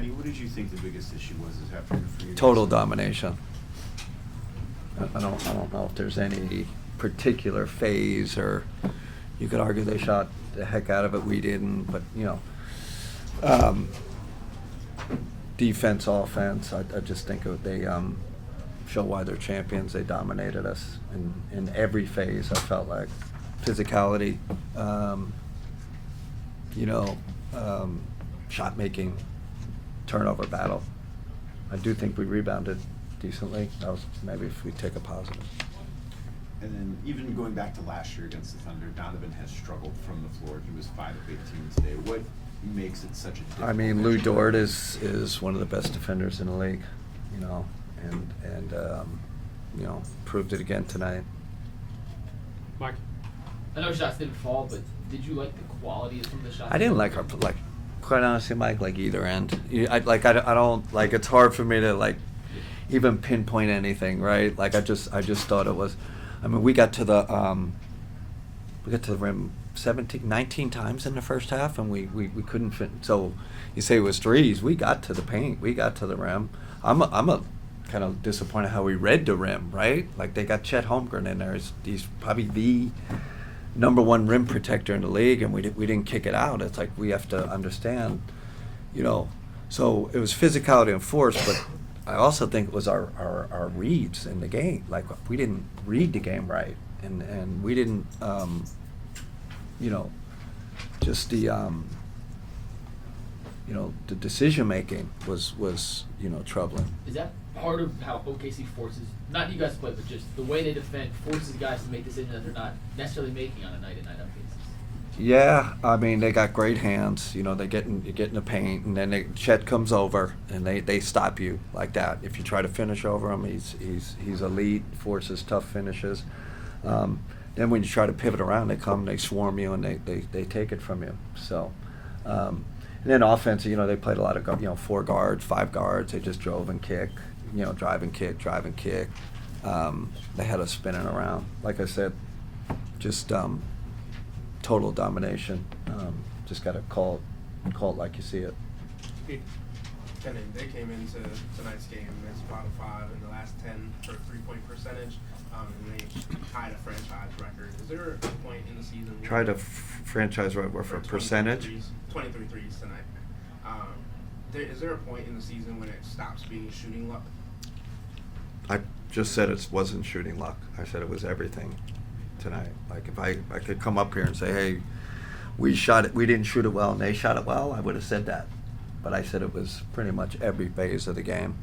Kenny, what did you think the biggest issue was this afternoon for you? Total domination. I don't know if there's any particular phase, or you could argue they shot the heck out of it. We didn't, but defense, offense. I just think they show why they're champions. They dominated us in every phase. I felt like physicality, shot making, turnover battle. I do think we rebounded decently. That was maybe if we take a positive. And then even going back to last year against the Thunder, Donovan has struggled from the floor. He was 5 of 18 today. What makes it such a difficult? I mean, Lou Dort is one of the best defenders in the league, and proved it again tonight. Mike? I know shots didn't fall, but did you like the quality of some of the shots? I didn't like our quite honestly, Mike, like either end. I don't like. It's hard for me to even pinpoint anything, right? Like I just thought it was. I mean, we got to the rim 19 times in the first half, and we couldn't fit. So you say it was threes. We got to the paint. We got to the rim. I'm a kind of disappointed how we read the rim, right? Like they got Chet Holmgren in there. He's probably the #1 rim protector in the league, and we didn't kick it out. It's like we have to understand, So it was physicality and force, but I also think it was our reads in the game. Like we didn't read the game right, and we didn't, just the decision making was troubling. Is that part of how OKC forces, not you guys play, but just the way they defend, forces guys to make decisions that they're not necessarily making on a night-in, night-out basis? Yeah, I mean they got great hands. They get in the paint, and then Chet comes over, and they stop you like that. If you try to finish over him, he's elite, forces tough finishes. Then when you try to pivot around, they come, they swarm you, and they take it from you. So, and then offense, they played a lot of 4 guards, 5 guards. They just drove and kick, drive and kick. They had us spinning around. Like I said, just total domination. Just got to call it like you see it. Kenny, they came into tonight's game as bottom 5 in the last 10 for 3-point percentage, and they tied a franchise record. Is there a point in the season? Tried a franchise record for percentage? 23 threes tonight. Is there a point in the season when it stops being shooting luck? I just said it wasn't shooting luck. I said it was everything tonight. Like if I could come up here and say, hey, we didn't shoot it well and they shot it well, I would have said that. But I said it was pretty much every phase of the game.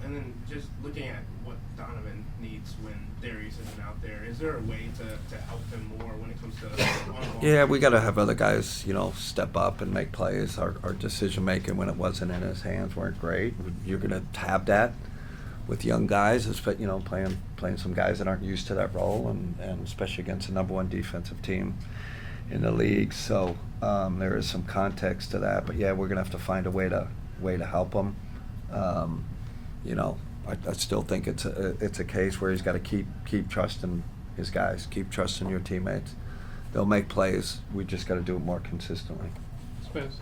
And then just looking at what Donovan needs when Darius isn't out there, is there a way to help him more when it comes to one-on-one? Yeah, we got to have other guys, step up and make plays. Our decision making when it wasn't in his hands weren't great. You're going to have that with young guys, playing some guys that aren't used to that role, and especially against the #1 defensive team in the league. So there is some context to that. But yeah, we're going to have to find a way to help him. I still think it's a case where he's got to keep trusting his guys, keep trusting your teammates. They'll make plays. We just got to do it more consistently. Spence?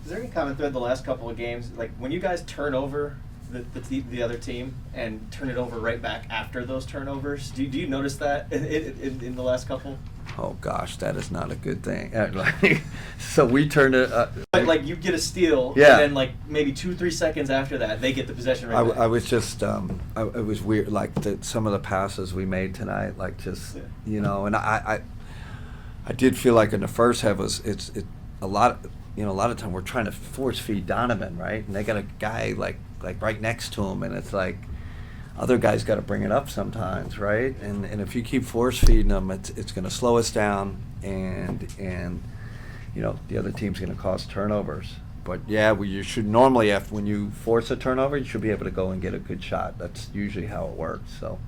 Is there any common thread the last couple of games? Like when you guys turn over the other team and turn it over right back after those turnovers, do you notice that in the last couple? Oh gosh, that is not a good thing. So we turned it. Like you get a steal, yeah, and then like maybe 2-3 seconds after that, they get the possession right back. I was just, it was weird. Like some of the passes we made tonight, and I did feel like in the first half it's a lot of time we're trying to force feed Donovan, right? And they got a guy like right next to him, and it's like other guys got to bring it up sometimes, right? And if you keep force feeding them, it's going to slow us down, and the other team's going to cause turnovers. But yeah, you should normally, when you force a turnover, you should be able to go and get a good shot. That's usually how it works. So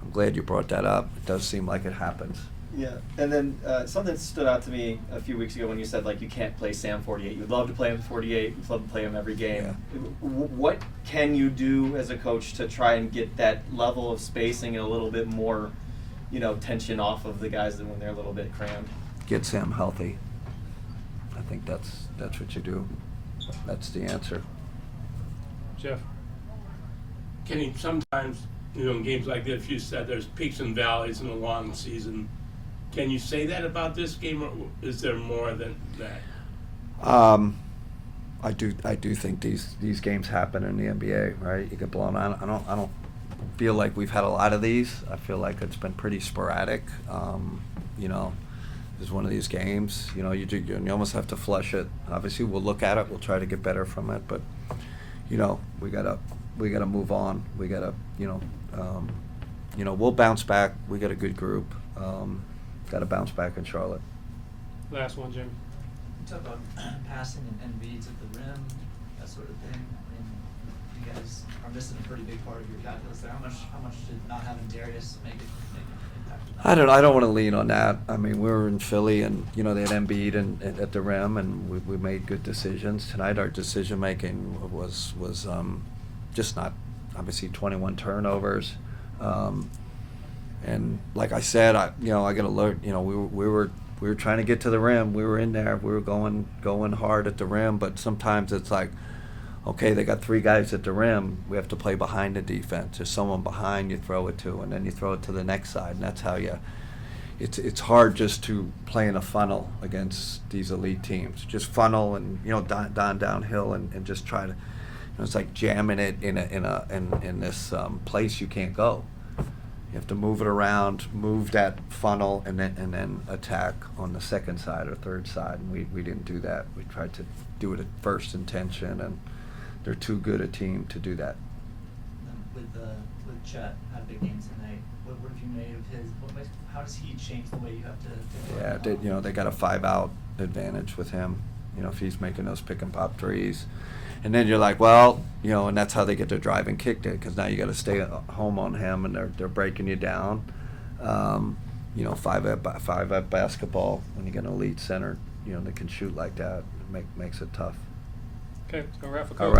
I'm glad you brought that up. It does seem like it happens. Yeah, and then something stood out to me a few weeks ago when you said you can't play Sam 48. You'd love to play him 48. You'd love to play him every game. Yeah. What can you do as a coach to try and get that level of spacing and a little bit more, tension off of the guys when they're a little bit crammed? Get Sam healthy. I think that's what you do. That's the answer. Jeff? Kenny, sometimes, in games like this, you said there's peaks and valleys in a long season. Can you say that about this game, or is there more than that? I do think these games happen in the NBA, right? You get blown out. I don't feel like we've had a lot of these. I feel like it's been pretty sporadic. It's one of these games. You almost have to flush it. Obviously, we'll look at it. We'll try to get better from it, but we gotta move on. We gotta we'll bounce back. We got a good group. Got to bounce back in Charlotte. Last one, Jim. You talk about passing and beads at the rim, that sort of thing. I mean, you guys are missing a pretty big part of your calculus there. How much did not having Darius make an impact? I don't want to lean on that. I mean, we were in Philly, and they had Embiid and at the rim, and we made good decisions tonight. Our decision making was just not, obviously 21 turnovers. And like I said, I got to learn. We were trying to get to the rim. We were in there. We were going hard at the rim. But sometimes it's like, okay, they got 3 guys at the rim. We have to play behind the defense. There's someone behind you throw it to, and then you throw it to the next side. And that's how you. It's hard just to play in a funnel against these elite teams. Just funnel and downhill and just try to. It's like jamming it in this place you can't go. You have to move it around, move that funnel, and then attack on the second side or third side. And we didn't do that. We tried to do it at first intention, and they're too good a team to do that. And then with Chet had a big game tonight. What have you made of his? How does he change the way you have to? Yeah, they got a 5-out advantage with him. If he's making those pick and pop threes. And then you're like, well, and that's how they get their drive and kick it, because now you got to stay home on him, and they're breaking you down. 5-out basketball, when you get an elite center, that can shoot like that, it makes it tough. Okay, let's go Rafa. All right.